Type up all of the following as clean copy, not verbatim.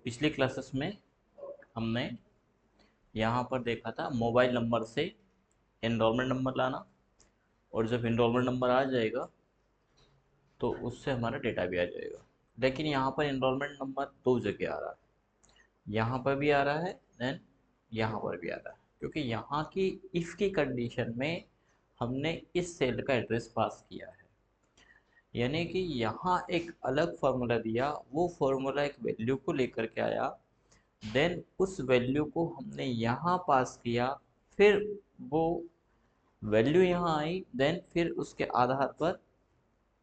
पिछली क्लासेस में हमने यहाँ पर देखा था मोबाइल नंबर से एनरोलमेंट नंबर लाना, और जब एनरोलमेंट नंबर आ जाएगा तो उससे हमारा डेटा भी आ जाएगा। लेकिन यहाँ पर एनरोलमेंट नंबर दो जगह आ रहा है, यहाँ पर भी आ रहा है, देन यहाँ पर भी आ रहा है, क्योंकि यहाँ की इफ़ की कंडीशन में हमने इस सेल का एड्रेस पास किया है। यानी कि यहाँ एक अलग फार्मूला दिया, वो फार्मूला एक वैल्यू को लेकर के आया, देन उस वैल्यू को हमने यहाँ पास किया, फिर वो वैल्यू यहाँ आई, देन फिर उसके आधार पर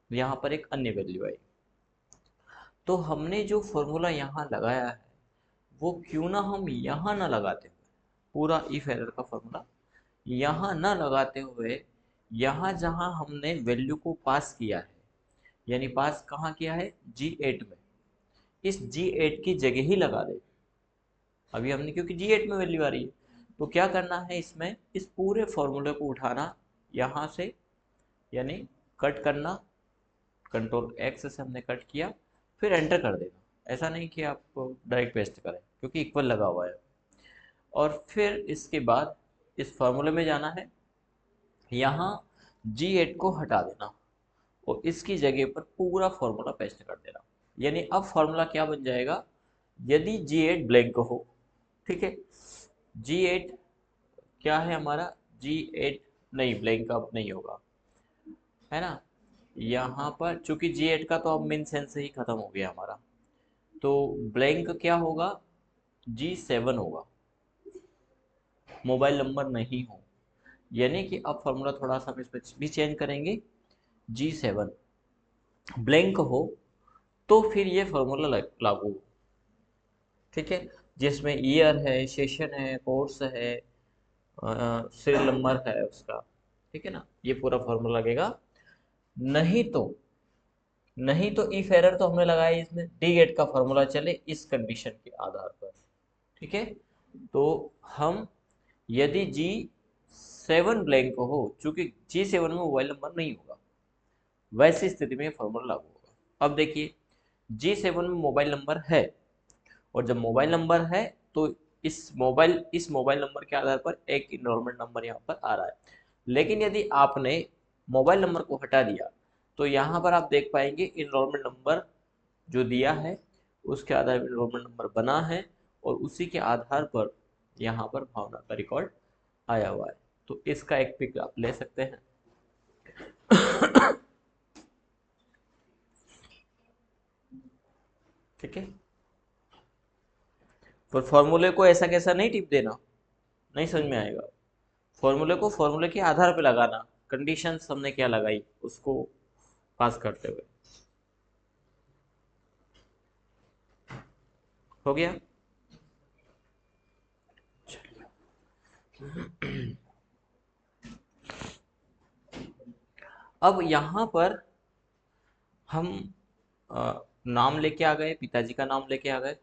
यहाँ पर एक अन्य वैल्यू आई। तो हमने जो फॉर्मूला यहाँ लगाया है वो क्यों ना हम यहाँ ना लगाते हुए पूरा इफ एरर का फॉर्मूला यहाँ ना लगाते हुए, यहाँ जहाँ हमने वैल्यू को पास किया है, यानी पास कहाँ किया है, G8 में, इस G8 की जगह ही लगा दे। अभी हमने क्योंकि G8 में वैल्यू आ रही है, तो क्या करना है, इसमें इस पूरे फॉर्मूले को उठाना यहाँ से, यानी कट करना, कंट्रोल एक्स से हमने कट किया, फिर एंटर कर देना। ऐसा नहीं कि आप डायरेक्ट पेस्ट करें क्योंकि इक्वल लगा हुआ है। और फिर इसके बाद इस फॉर्मूले में जाना है, यहाँ G8 को हटा देना और इसकी जगह पर पूरा फॉर्मूला पेस्ट कर देना। यानी अब फॉर्मूला क्या बन जाएगा, यदि G8 ब्लैंक हो, ठीक है, G8 क्या है हमारा, G8 नहीं, ब्लैंक अब नहीं होगा, है ना। यहाँ पर चूंकि G8 का तो अब मेन सेंस ही खत्म हो गया हमारा, तो ब्लैंक क्या होगा, G7 होगा, मोबाइल नंबर नहीं हो। यानी कि अब फॉर्मूला थोड़ा सा हम इसमें भी चेंज करेंगे, G7 ब्लैंक हो तो फिर ये फॉर्मूला लागू, ठीक है, जिसमें ईयर है, सेशन है, कोर्स है, सीरियल नंबर है उसका, ठीक है ना, ये पूरा फॉर्मूला लगेगा। नहीं तो इफ एरर तो हमने लगाया इसमें डी गेट का फॉर्मूला चले इस कंडीशन के आधार पर, ठीक है। तो हम यदि G7 ब्लैंक हो, चूंकि G7 में मोबाइल नंबर नहीं होगा, वैसी स्थिति में फॉर्मूला लागू होगा। अब देखिए G7 में मोबाइल नंबर है, और जब मोबाइल नंबर है तो इस मोबाइल नंबर के आधार पर एक इनरोलमेंट नंबर यहाँ पर आ रहा है। लेकिन यदि आपने मोबाइल नंबर को हटा दिया तो यहाँ पर आप देख पाएंगे इनरोलमेंट नंबर जो दिया है उसके आधार पर इनरोलमेंट नंबर बना है, और उसी के आधार पर यहाँ पर भावना का रिकॉर्ड आया हुआ है। तो इसका एक पिक आप ले सकते हैं। ठीक है, पर फॉर्मूले को ऐसा कैसा नहीं टिप देना, नहीं समझ में आएगा। फॉर्मूले को फॉर्मूले के आधार पे लगाना, कंडीशंस हमने क्या लगाई उसको पास करते हुए। हो गया। अब यहाँ पर हम नाम लेके आ गए, पिताजी का नाम लेके आ गए।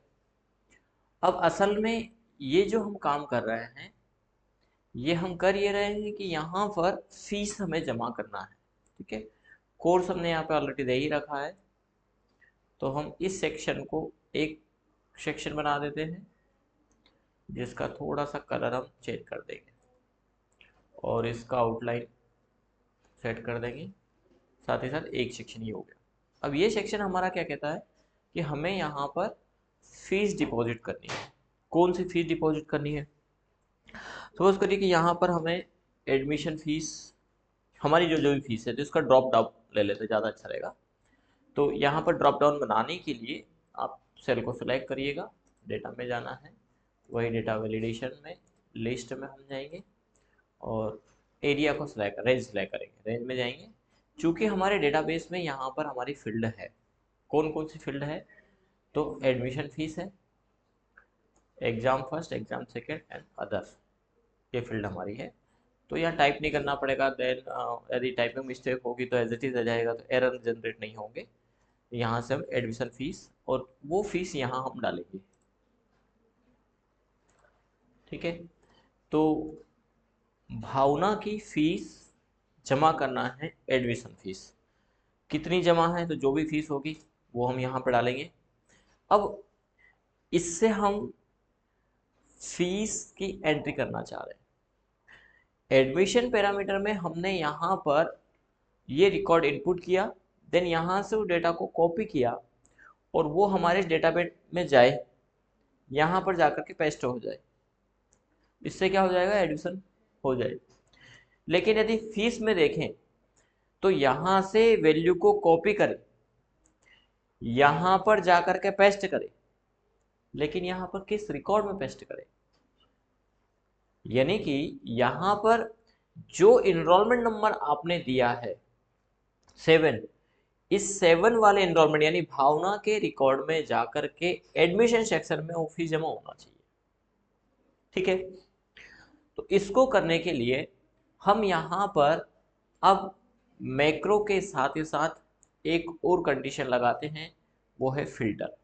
अब असल में ये जो हम काम कर रहे हैं, ये हम कर ये रहे हैं कि यहाँ पर फीस हमें जमा करना है, ठीक है। कोर्स हमने यहाँ पे ऑलरेडी दे ही रखा है, तो हम इस सेक्शन को एक सेक्शन बना देते हैं जिसका थोड़ा सा कलर हम चेंज कर देंगे और इसका आउटलाइन सेट कर देंगे, साथ ही साथ एक सेक्शन ये हो गया। अब ये सेक्शन हमारा क्या कहता है कि हमें यहाँ पर फीस डिपॉजिट करनी है। कौन सी फीस डिपॉजिट करनी है, सपोज करिए कि यहाँ पर हमें एडमिशन फीस, हमारी जो जो भी फीस है तो इसका ड्रॉप डाउन ले लेते, ज़्यादा अच्छा रहेगा। तो यहाँ पर ड्रॉप डाउन बनाने के लिए आप सेल को सिलेक्ट करिएगा, डेटा में जाना है, वही डेटा वैलिडेशन में लिस्ट में हम जाएंगे और एरिया को सिलेक्ट, रेंज सिलेक्ट करेंगे, रेंज में जाएंगे। चूंकि हमारे डेटाबेस में यहाँ पर हमारी फील्ड है, कौन कौन सी फील्ड है, तो एडमिशन फीस है, exam first, exam second and other, ये फील्ड हमारी है। तो यहाँ टाइप नहीं करना पड़ेगा, देन यदि टाइपिंग मिस्टेक होगी तो एज इट इज आ जाएगा, तो एरर जनरेट नहीं होंगे। यहाँ से हम एडमिशन फीस और वो फीस यहाँ हम डालेंगे, ठीक है। तो भावना की फीस जमा करना है, एडमिशन फीस कितनी जमा है, तो जो भी फीस होगी वो हम यहाँ पर डालेंगे। अब इससे हम फीस की एंट्री करना चाह रहे हैं। एडमिशन पैरामीटर में हमने यहाँ पर ये रिकॉर्ड इनपुट किया, देन यहाँ से वो डेटा को कॉपी किया और वो हमारे डेटाबेस में जाए, यहाँ पर जाकर के पेस्ट हो जाए। इससे क्या हो जाएगा, एडमिशन हो जाए। लेकिन यदि फीस में देखें तो यहाँ से वैल्यू को कॉपी करें, यहाँ पर जाकर के पेस्ट करें, लेकिन यहाँ पर किस रिकॉर्ड में पेस्ट करें, यानी कि यहाँ पर जो इनरोलमेंट नंबर आपने दिया है 7, इस 7 वाले इनरोलमेंट यानी भावना के रिकॉर्ड में जाकर के एडमिशन सेक्शन में वो फीस जमा होना चाहिए। ठीक है, तो इसको करने के लिए हम यहाँ पर अब मैक्रो के साथ ही साथ एक और कंडीशन लगाते हैं, वो है फिल्टर।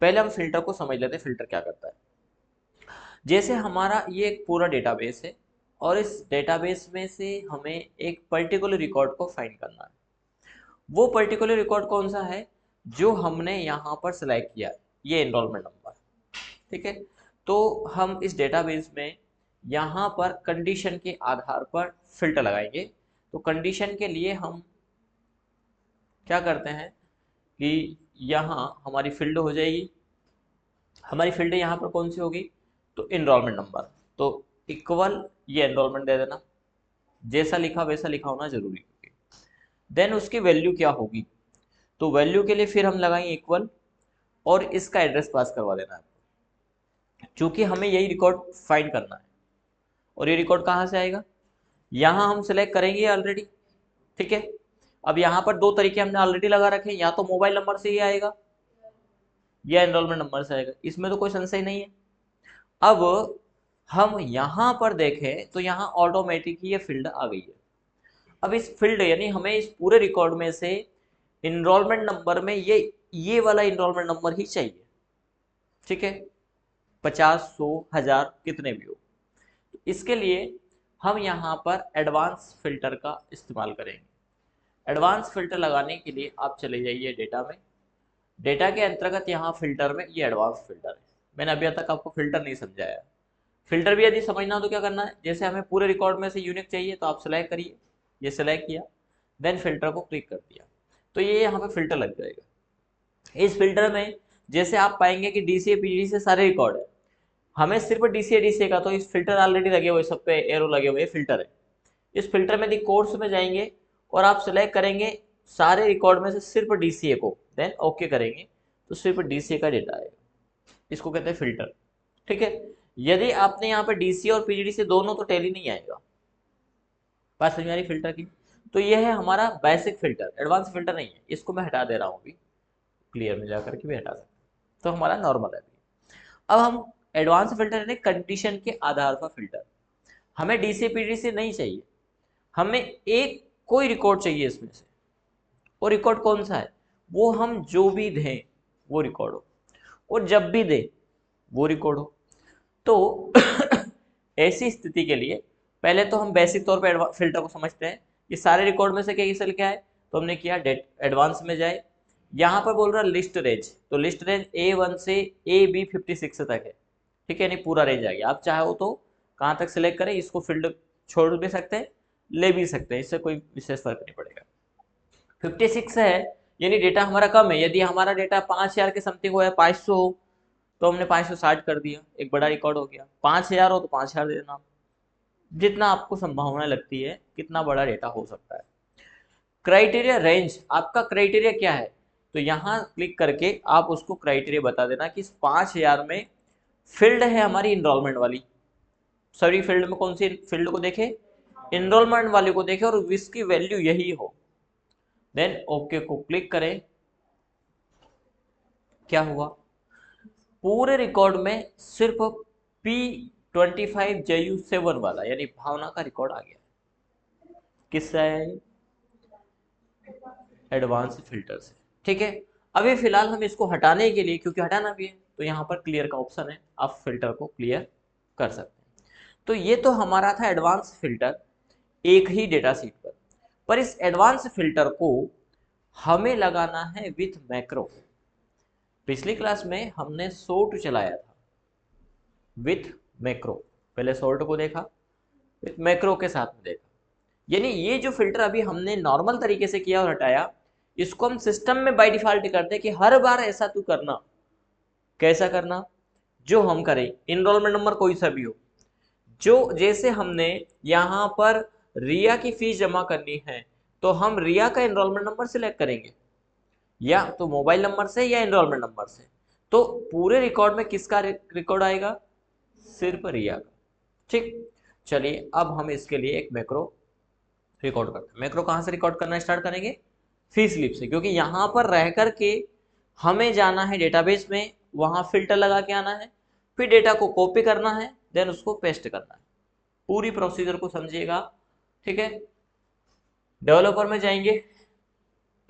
पहले हम फिल्टर को समझ लेते हैं, फिल्टर क्या करता है। जैसे हमारा ये एक पूरा डेटाबेस है और इस डेटाबेस में से हमें एक पर्टिकुलर रिकॉर्ड को फाइंड करना है। वो पर्टिकुलर रिकॉर्ड कौन सा है, जो हमने यहाँ पर सिलेक्ट किया है, ये एनरोलमेंट नंबर। ठीक है, तो हम इस डेटाबेस में यहाँ पर कंडीशन के आधार पर फिल्टर लगाएंगे। तो कंडीशन के लिए हम क्या करते हैं कि यहाँ हमारी फील्ड हो जाएगी, हमारी फील्ड यहाँ पर कौन सी होगी, तो एनरोलमेंट नंबर। तो इक्वल ये एनरोलमेंट दे देना, जैसा लिखा वैसा लिखा होना जरूरी है। देन उसकी वैल्यू क्या होगी, तो वैल्यू के लिए फिर हम लगाएंगे इक्वल और इसका एड्रेस पास करवा देना है, क्योंकि हमें यही रिकॉर्ड फाइंड करना है। और ये रिकॉर्ड कहाँ से आएगा, यहाँ हम सिलेक्ट करेंगे ऑलरेडी। ठीक है, अब यहाँ पर दो तरीके हमने ऑलरेडी लगा रखे हैं, या तो मोबाइल नंबर से ही आएगा या एनरोलमेंट नंबर से आएगा, इसमें तो कोई संशय नहीं है। अब हम यहाँ पर देखें तो यहाँ ऑटोमेटिक ही ये फील्ड आ गई है। अब इस फील्ड यानी हमें इस पूरे रिकॉर्ड में से इनरोलमेंट नंबर में ये वाला इनरोलमेंट नंबर ही चाहिए। ठीक है, 50, 100, 1000 कितने भी हो। तो इसके लिए हम यहाँ पर एडवांस फिल्टर का इस्तेमाल करेंगे। एडवांस फिल्टर लगाने के लिए आप चले जाइए डेटा में, डेटा के अंतर्गत यहाँ फिल्टर में ये एडवांस फिल्टर है। मैंने अभी तक आपको फिल्टर नहीं समझाया। फिल्टर भी यदि समझना हो तो क्या करना है, जैसे हमें पूरे रिकॉर्ड में से यूनिक चाहिए तो आप सेलेक्ट करिए, ये सेलेक्ट किया, देन फिल्टर को क्लिक कर दिया, तो ये यहाँ पे फिल्टर लग जाएगा। इस फिल्टर में जैसे आप पाएंगे कि डीसीए पीजीडी से सारे रिकॉर्ड है, हमें सिर्फ डीसीए का, तो इस फिल्टर ऑलरेडी लगे हुए, सब पे एरो लगे हुए फिल्टर है। इस फिल्टर में यदि कोर्स में जाएंगे और आप सेलेक्ट करेंगे सारे रिकॉर्ड में से सिर्फ डीसीए को, देन ओके करेंगे तो सिर्फ डीसीए का डेटा आएगा, इसको कहते हैं फिल्टर। ठीक है, यदि आपने यहाँ पे डीसीए और पीजीडी से दोनों तो टैली नहीं आएगा। बात समझ में आ रही फिल्टर की। तो यह है हमारा बेसिक फिल्टर, एडवांस फिल्टर नहीं है, इसको मैं हटा दे रहा हूँ अभी, क्लियर में जाकर के भी हटा सकते, तो हमारा नॉर्मल है। अब हम एडवांस फिल्टर यानी कंडीशन के आधार पर फिल्टर, हमें डीसीए पीजीडी से नहीं चाहिए, हमें एक कोई रिकॉर्ड चाहिए इसमें से। वो रिकॉर्ड कौन सा है, वो हम जो भी दें वो रिकॉर्ड हो, और जब भी दे वो रिकॉर्ड हो। तो ऐसी स्थिति के लिए पहले तो हम बेसिक तौर पे फिल्टर को समझते हैं कि सारे रिकॉर्ड में से क्या है, तो हमने किया एडवांस में जाए, यहाँ पर बोल रहा लिस्ट रेंज, तो लिस्ट रेंज A1 से AB56 तक है। ठीक है, यानी पूरा रेंज आ गया। आप चाहो तो कहाँ तक सिलेक्ट करें, इसको फील्ड छोड़ भी सकते हैं, ले भी सकते हैं, इससे कोई विशेष फर्क नहीं पड़ेगा। 56 है यानी डेटा हमारा कम है, यदि हमारा डेटा 5000 के समथिंग हो या 500 हो तो हमने 560 कर दिया, एक बड़ा रिकॉर्ड हो गया। 5000 हो तो 5000 दे देना, जितना आपको संभावना लगती है कितना बड़ा डेटा हो सकता है। क्राइटेरिया रेंज, आपका क्राइटेरिया क्या है, तो यहाँ क्लिक करके आप उसको क्राइटेरिया बता देना कि इस 5000 में फील्ड है हमारी इनरोलमेंट वाली, सभी फील्ड में कौन सी फील्ड को देखे, इनरोलमेंट वाले को देखे, और इसकी वैल्यू यही हो, देन ओके को क्लिक करें। क्या हुआ, पूरे रिकॉर्ड में सिर्फ P25JU7 वाला यानी भावना का रिकॉर्ड आ गया। किससे आया है, एडवांस फिल्टर से। ठीक है, अभी फिलहाल हम इसको हटाने के लिए, क्योंकि हटाना भी है, तो यहाँ पर क्लियर का ऑप्शन है, आप फिल्टर को क्लियर कर सकते हैं। तो ये तो हमारा था एडवांस फिल्टर एक ही डेटा सीट पर इस एडवांस फिल्टर को हमें लगाना है विथ मैक्रो। पिछली क्लास में हमने सॉर्ट चलाया था विथ मैक्रो, पहले सॉर्ट को देखा, विथ मैक्रो के साथ में देखा। यानी ये जो फिल्टर अभी हमने नॉर्मल तरीके से किया और हटाया, इसको हम सिस्टम में बाय डिफॉल्ट करते हैं कि हर बार ऐसा तू करना। कैसा करना? जो हम करें इनरोलमेंट नंबर कोई सा भी हो, जो जैसे हमने यहाँ पर रिया की फीस जमा करनी है तो हम रिया का इनरोलमेंट नंबर सिलेक्ट करेंगे, या तो मोबाइल नंबर से या इनरोलमेंट नंबर से। तो पूरे रिकॉर्ड में किसका रिकॉर्ड आएगा? सिर्फ रिया का। ठीक, चलिए अब हम इसके लिए एक मैक्रो रिकॉर्ड करते हैं। मैक्रो कहाँ से रिकॉर्ड करना स्टार्ट करेंगे? फी स्लिप से, क्योंकि यहाँ पर रह करके हमें जाना है डेटाबेस में, वहाँ फिल्टर लगा के आना है, फिर डेटा को कॉपी करना है, देन उसको पेस्ट करना है। पूरी प्रोसीजर को समझिएगा, ठीक है। डेवलपर में जाएंगे,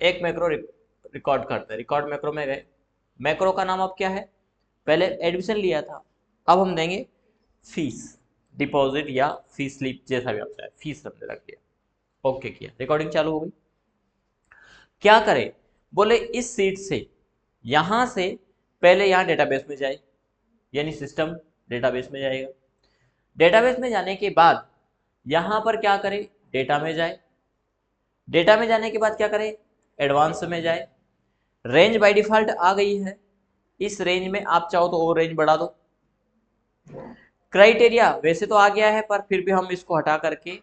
एक मैक्रो रिकॉर्ड करते हैं। रिकॉर्ड मैक्रो में गए, मैक्रो का नाम अब क्या है? पहले एडमिशन लिया था, अब हम देंगे फीस डिपॉजिट या फीस स्लिप, जैसा भी आपका है, फीस हमने रख दिया। ओके किया, रिकॉर्डिंग चालू हो गई। क्या करें? बोले इस सीट से यहां से पहले यहां डेटाबेस में जाए, यानी सिस्टम डेटाबेस में जाएगा। डेटाबेस में जाने के बाद यहां पर क्या करें? डेटा में जाए। डेटा में जाने के बाद क्या करें? एडवांस में जाए। रेंज बाय डिफॉल्ट आ गई है, इस रेंज में आप चाहो तो और रेंज बढ़ा दो। क्राइटेरिया वैसे तो आ गया है, पर फिर भी हम इसको हटा करके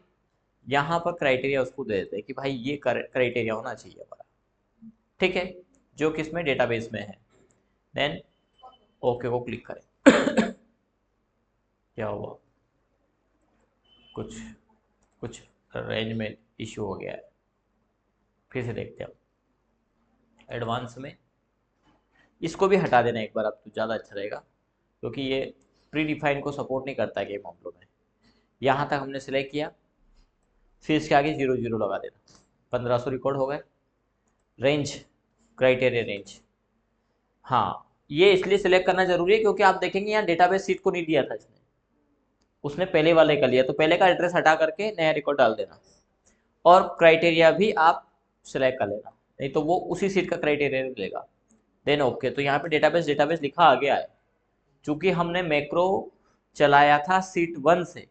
यहाँ पर क्राइटेरिया उसको दे देते हैं कि भाई ये क्राइटेरिया होना चाहिए हमारा, ठीक है, जो कि इसमें डेटाबेस में है। देन ओके को क्लिक करें। क्या हुआ? कुछ कुछ रेंज में इश्यू हो गया है, फिर से देखते हैं। एडवांस में इसको भी हटा देना एक बार, अब तो ज़्यादा अच्छा रहेगा, क्योंकि ये प्री डिफाइन को सपोर्ट नहीं करता है गेम मामलों में। यहाँ तक हमने सिलेक्ट किया, फिर इसके आगे 00 लगा देना। 1500 रिकॉर्ड हो गए। रेंज, क्राइटेरिया रेंज, हाँ ये इसलिए सिलेक्ट करना जरूरी है क्योंकि आप देखेंगे यहाँ डेटाबेस सीट को नहीं दिया था इसने, उसने पहले वाले का लिया, तो पहले का एड्रेस हटा करके नया रिकॉर्ड डाल देना, और क्राइटेरिया भी आप सिलेक्ट कर लेना, नहीं तो वो उसी सीट का क्राइटेरिया लेगा। देन ओके, तो यहाँ पे डेटाबेस डेटाबेस लिखा आ गया है। चूंकि हमने मैक्रो चलाया था सीट 1 से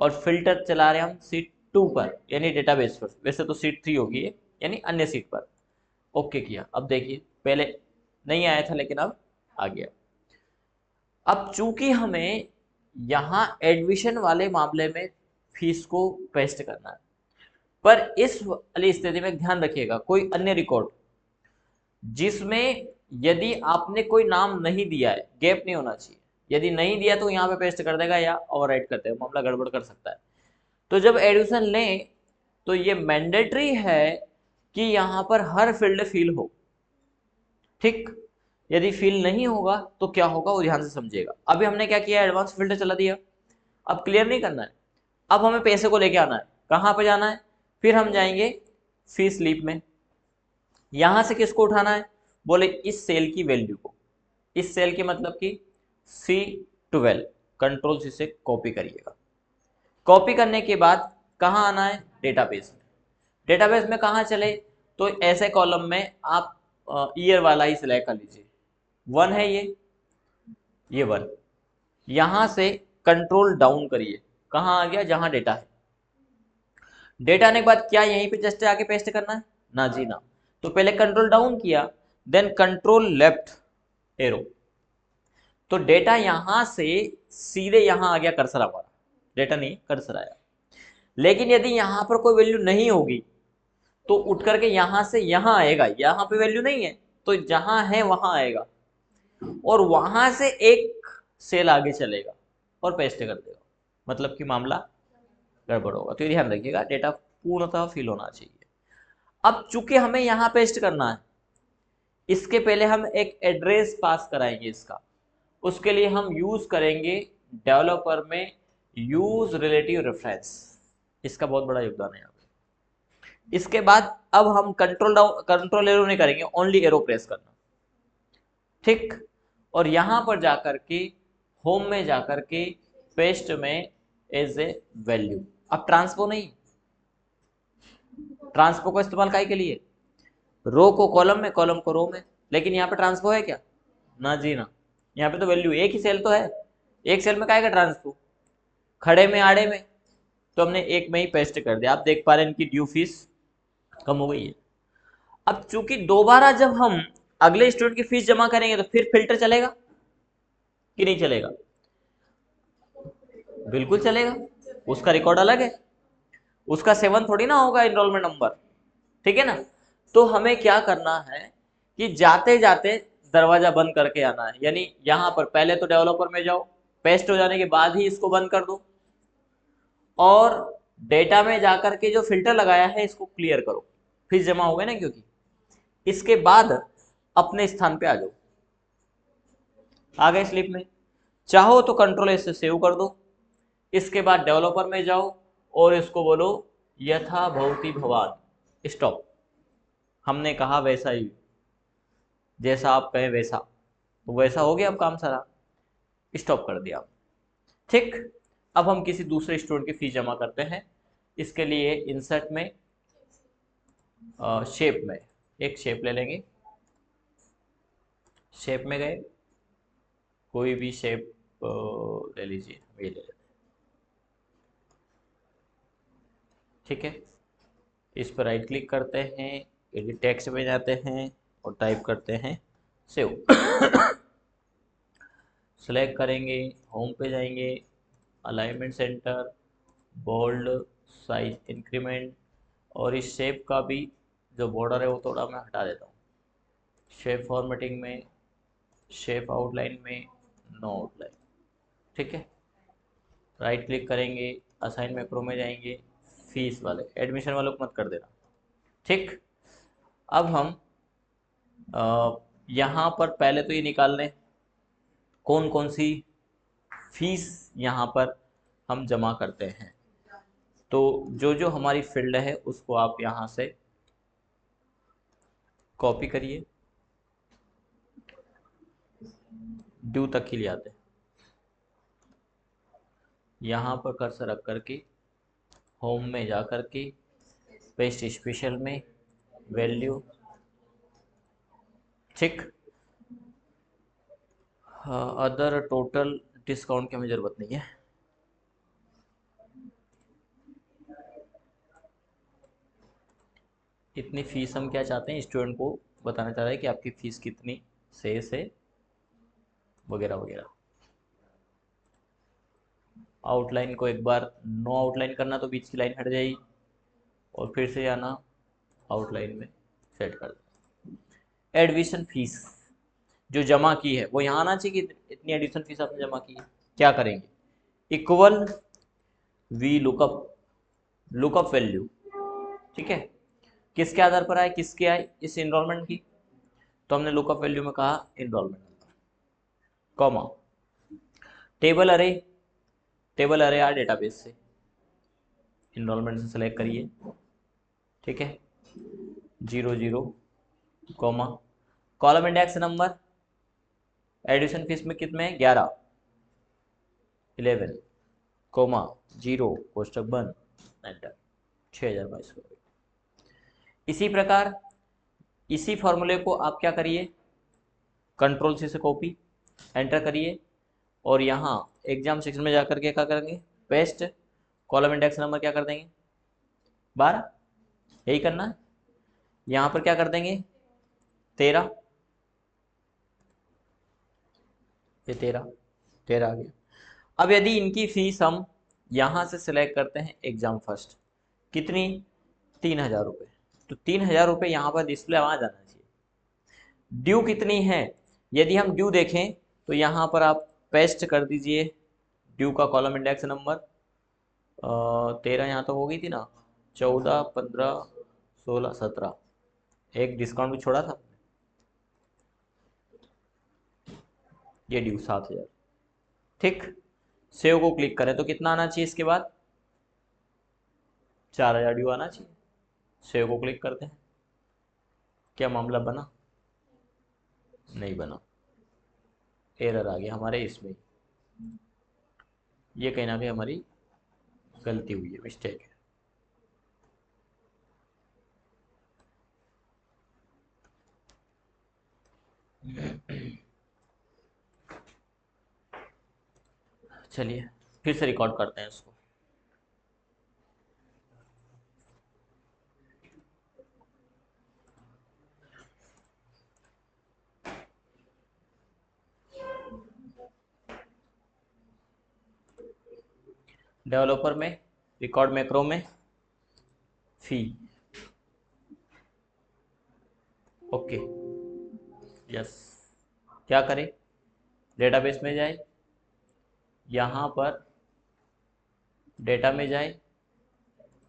और फिल्टर चला रहे हम सीट 2 पर, यानी डेटाबेस पर, वैसे तो सीट 3 होगी यानी अन्य सीट पर। ओके किया, अब देखिए पहले नहीं आया था लेकिन अब आ गया। अब चूंकि हमें यहाँ एडमिशन वाले मामले में फीस को पेस्ट करना है, पर इस वाली स्थिति में ध्यान रखिएगा कोई अन्य रिकॉर्ड जिसमें यदि आपने कोई नाम नहीं दिया है, गैप नहीं होना चाहिए। यदि नहीं दिया तो यहाँ पे पेस्ट कर देगा या ओवरराइट कर देगा, मामला गड़बड़ कर सकता है। तो जब एडमिशन लें तो ये मैंडेटरी है कि यहाँ पर हर फील्ड फिल हो, ठीक। यदि फिल नहीं होगा तो क्या होगा वो ध्यान से समझिएगा। अभी हमने क्या किया? एडवांस फिल्टर चला दिया, अब क्लियर नहीं करना है, अब हमें पैसे को लेके आना है। कहाँ पे जाना है? फिर हम जाएंगे फी स्लिप में। यहां से किसको उठाना है? बोले इस सेल की वैल्यू को, इस सेल की मतलब कि C12, कंट्रोल C से कॉपी करिएगा। कॉपी करने के बाद कहाँ आना है? डेटाबेस में। डेटाबेस में कहाँ चले? तो ऐसे कॉलम में आप ईयर वाला ही सिलेक्ट कर लीजिए। 1 है ये 1। यहां से कंट्रोल डाउन करिए, कहाँ आ गया? जहां डेटा है। डेटा आने के बाद क्या यहीं पे जस्ट आके पेस्ट करना है? ना जी ना। तो पहले कंट्रोल डाउन किया, देन कंट्रोल लेफ्ट एरो, तो डेटा यहां से सीधे यहां आ गया कर्सर हमारा, डेटा नहीं कर्सर आया। लेकिन यदि यहां पर कोई वैल्यू नहीं होगी तो उठ करके यहां से यहां आएगा, यहां पे वैल्यू नहीं है तो जहां है वहां आएगा, और वहां से एक सेल आगे चलेगा और पेस्ट कर देगा, मतलब कि मामला गड़बड़ होगा। तो ये ध्यान रखिएगा, डेटा पूर्णतः फिल होना चाहिए। अब चूंकि हमें यहाँ पेस्ट करना है, इसके पहले हम एक एड्रेस पास कराएंगे इसका, उसके लिए हम यूज करेंगे डेवलपर में यूज रिलेटिव रेफरेंस, इसका बहुत बड़ा योगदान है यहाँ पे। इसके बाद अब हम कंट्रोल एरो नहीं करेंगे, ओनली एरो प्रेस करना, ठीक। और यहां पर जाकर के होम में जाकर के पेस्ट में एज ए वैल्यू, अब ट्रांसपो नहीं, ट्रांसपो का इस्तेमाल काहे के लिए? रो को कॉलम में, कॉलम को रो में, लेकिन यहाँ पे ट्रांसपो है क्या? ना जी ना, यहाँ पे तो वैल्यू एक ही सेल तो है, एक सेल में काय का ट्रांसफर, खड़े में आड़े में, तो हमने एक में ही पेस्ट कर दिया। आप देख पा रहे हैं इनकी ड्यू फीस कम हो गई है। अब चूंकि दोबारा जब हम अगले स्टूडेंट की फीस जमा करेंगे तो फिर फिल्टर चलेगा कि नहीं चलेगा? बिल्कुल चलेगा, उसका रिकॉर्ड अलग है, उसका 7 थोड़ी ना होगा एनरोलमेंट नंबर, ठीक है ना। तो हमें क्या करना है कि जाते जाते दरवाजा बंद करके आना है, यानी यहां पर पहले तो डेवलपर में जाओ, पेस्ट हो जाने के बाद ही इसको बंद कर दो, और डेटा में जाकर के जो फिल्टर लगाया है इसको क्लियर करो, फीस जमा हो गए ना, क्योंकि इसके बाद अपने स्थान पे आ जाओ, आ गए स्लिप में, चाहो तो कंट्रोल एस से सेव कर दो, इसके बाद डेवलपर में जाओ और इसको बोलो यथा भवति भवान स्टॉप, हमने कहा वैसा ही, जैसा आप कहें वैसा, तो वैसा हो गया, अब काम सारा, स्टॉप कर दिया। ठीक, अब हम किसी दूसरे स्टूडेंट की फीस जमा करते हैं। इसके लिए इंसर्ट में शेप में एक शेप ले लेंगे, शेप में गए, कोई भी शेप ले लीजिए, ये ले लेते हैं, ठीक है। इस पर राइट क्लिक करते हैं, एडिट टेक्स्ट में जाते हैं और टाइप करते हैं सेव। सेलेक्ट करेंगे, होम पे जाएंगे, alignment centre, bold, size increment, और इस शेप का भी जो बॉर्डर है वो थोड़ा मैं हटा देता हूँ। शेप फॉर्मेटिंग में, शेप आउटलाइन में, नो आउटलाइन, ठीक है। राइट क्लिक करेंगे, असाइन मैक्रो में जाएंगे, फीस वाले, एडमिशन वालों को मत कर देना, ठीक। अब हम यहाँ पर पहले तो ये निकाल लें कौन कौन सी फीस यहाँ पर हम जमा करते हैं। तो जो जो हमारी फील्ड है उसको आप यहाँ से कॉपी करिए, ड्यू तक ही ले आते हैं, यहाँ पर कर्सर रख करके होम में जा करके पेस्ट स्पेशल में वैल्यू, ठीक। अदर टोटल डिस्काउंट की हमें ज़रूरत नहीं है, इतनी फीस हम क्या चाहते हैं, स्टूडेंट को बताना चाह रहे हैं कि आपकी फ़ीस कितनी शेष है वगैरह वगैरह। आउटलाइन को एक बार नो आउटलाइन करना तो बीच की लाइन हट जाएगी, और फिर से जाना आउटलाइन में सेट कर देना। एडमिशन फीस जो जमा की है वो यहाँ आना चाहिए कि इतनी एडमिशन फीस आपने जमा की है, क्या करेंगे, equal V lookup, lookup value, ठीक है। किसके आधार पर आए, किसके आए, इस इनरोलमेंट की, तो हमने लुकअप वैल्यू में कहा enrolment number, comma, table array, table array or database से, इनरोलमेंट से सेलेक्ट करिए, ठीक है, 00, comma, column index number, addition fees में कितने हैं, 11, 11, कोमा, 0, कोष्टक बंद, एंटर, 6022 हो गई। इसी प्रकार इसी फॉर्मूले को आप क्या करिए, कंट्रोल से कॉपी, एंटर करिए, और यहाँ एग्जाम सेक्शन में जाकर के क्या करेंगे, पेस्ट, कॉलम इंडेक्स नंबर क्या कर देंगे, 12, यही करना है। यहाँ पर क्या कर देंगे, 13, ये 13, 13 आ गया। अब यदि इनकी फीस हम यहाँ से सिलेक्ट करते हैं एग्जाम फर्स्ट, कितनी, 3000 रुपये, तो 3000 रुपये यहाँ पर डिस्प्ले आ जाना चाहिए। ड्यू कितनी है, यदि हम ड्यू देखें तो यहाँ पर आप पेस्ट कर दीजिए ड्यू का कॉलम इंडेक्स नंबर, 13 यहाँ तो हो गई थी ना, 14, 15, 16, 17, एक डिस्काउंट भी छोड़ा था, ये ड्यू 7000, ठीक। सेव को क्लिक करें तो कितना आना चाहिए, इसके बाद 4000 ड्यू आना चाहिए। सेव को क्लिक करते हैं, क्या मामला बना, नहीं बना, एरर आ गया हमारे इसमें, ये कहीं ना कहीं हमारी गलती हुई है, मिस्टेक है। चलिए फिर से रिकॉर्ड करते हैं इसको। डेवलपर में, रिकॉर्ड मैक्रो में, फी, ओके, यस। क्या करें, डेटाबेस में जाए, यहाँ पर डेटा में जाए,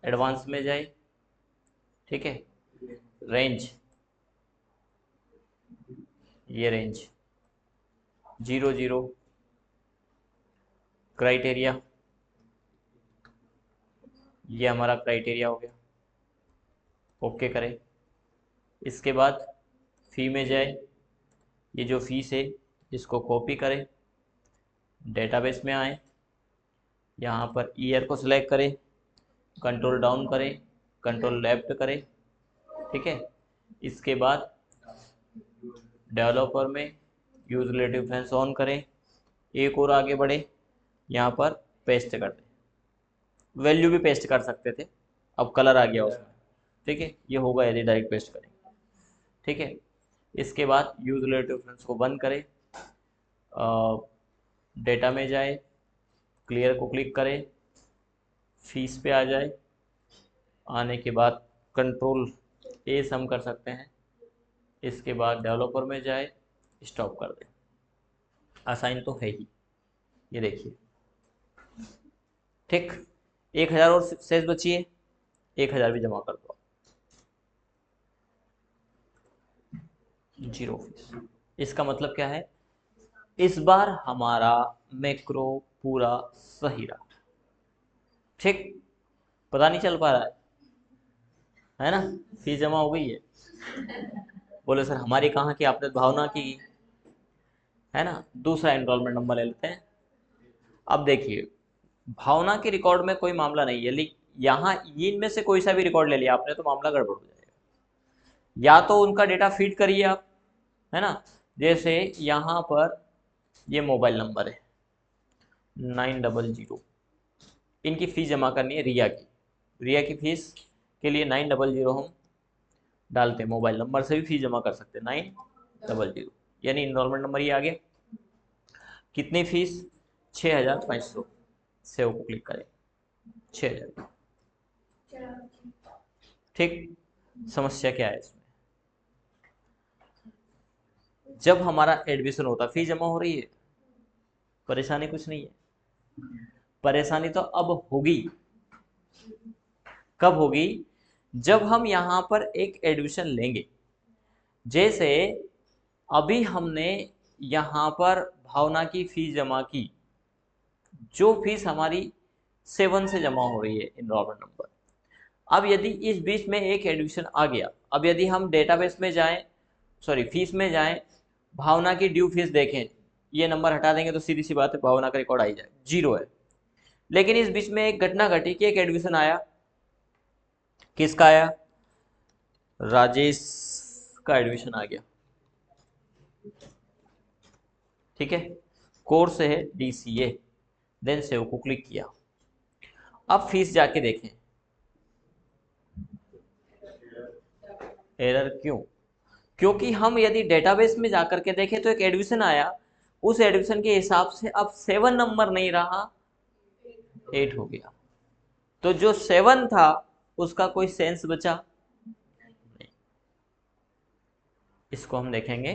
एडवांस में जाए, ठीक है, रेंज, ये रेंज 00, क्राइटेरिया, ये हमारा क्राइटेरिया हो गया, ओके करें। इसके बाद फी में जाए, ये जो फीस है इसको कॉपी करें, डेटाबेस में आए, यहाँ पर ईयर को सिलेक्ट करें, कंट्रोल डाउन करें, कंट्रोल लेफ्ट करें, ठीक है। इसके बाद डेवलपर में यूज रिलेटिव डिफरेंस ऑन करें, एक और आगे बढ़े, यहाँ पर पेस्ट कर दें, वैल्यू भी पेस्ट कर सकते थे, अब कलर आ गया उसमें, ठीक है, ये होगा यदि डायरेक्ट पेस्ट करेंगे, ठीक है। इसके बाद यूज रिलेटिव डिफरेंस को बंद करें, डेटा में जाए, क्लियर को क्लिक करें, फीस पे आ जाए, आने के बाद कंट्रोल ए सम कर सकते हैं, इसके बाद डेवलपर में जाए, स्टॉप कर दें। असाइन तो है ही, ये देखिए, ठीक। 1000 और शेष बची है, 1000 भी जमा कर दो, 0 फीस। इसका मतलब क्या है, इस बार हमारा मैक्रो पूरा सही रहा, ठीक। पता नहीं चल पा रहा है ना, फीस जमा हो गई है। बोले सर हमारी कहाँ की, आपने भावना की, है ना। दूसरा एनरोलमेंट नंबर ले लेते हैं। अब देखिए, भावना के रिकॉर्ड में कोई मामला नहीं है, लेकिन यहाँ इनमें से कोई सा भी रिकॉर्ड ले लिया आपने तो मामला गड़बड़ हो जाएगा। या तो उनका डेटा फीड करिए आप, है ना। जैसे यहाँ पर ये मोबाइल नंबर है 900, इनकी फीस जमा करनी है रिया की। रिया की फीस के लिए 900 हम डालते हैं, मोबाइल नंबर से भी फीस जमा कर सकते हैं 900, यानी इनरोलमेंट नंबर ये आ गया। कितनी फीस, 6500, सेव को क्लिक करें, 6000, ठीक। समस्या क्या है इसमें, जब हमारा एडमिशन होता फीस जमा हो रही है, परेशानी कुछ नहीं है। परेशानी तो अब होगी, कब होगी, जब हम यहाँ पर एक एडमिशन लेंगे। जैसे अभी हमने यहाँ पर भावना की फीस जमा की, जो फीस हमारी 7 से जमा हो रही है इनरोलमेंट नंबर। अब यदि इस बीच में एक एडमिशन आ गया, अब यदि हम डेटाबेस में जाएं, सॉरी फीस में जाएं, भावना की ड्यू फीस देखें, ये नंबर हटा देंगे तो सीधी सी बात है भावना का रिकॉर्ड आ ही जाए, 0 है। लेकिन इस बीच में एक घटना घटी कि एक एडमिशन आया, किसका आया, राजेश का एडमिशन आ गया, ठीक है। कोर्स है DCA, देन सेव को क्लिक किया। अब फीस जाके देखें, एरर क्यों, क्योंकि हम यदि डेटाबेस में जाकर के देखें तो एक एडमिशन आया, उस एडमिशन के हिसाब से अब 7 नंबर नहीं रहा, 8 हो गया। तो जो 7 था उसका कोई सेंस बचा नहीं। इसको हम देखेंगे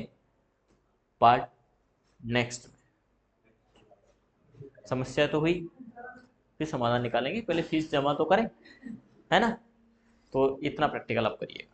पार्ट नेक्स्ट में। समस्या तो हुई, फिर समाधान निकालेंगे, पहले फीस जमा तो करें, है ना। तो इतना प्रैक्टिकल आप करिएगा।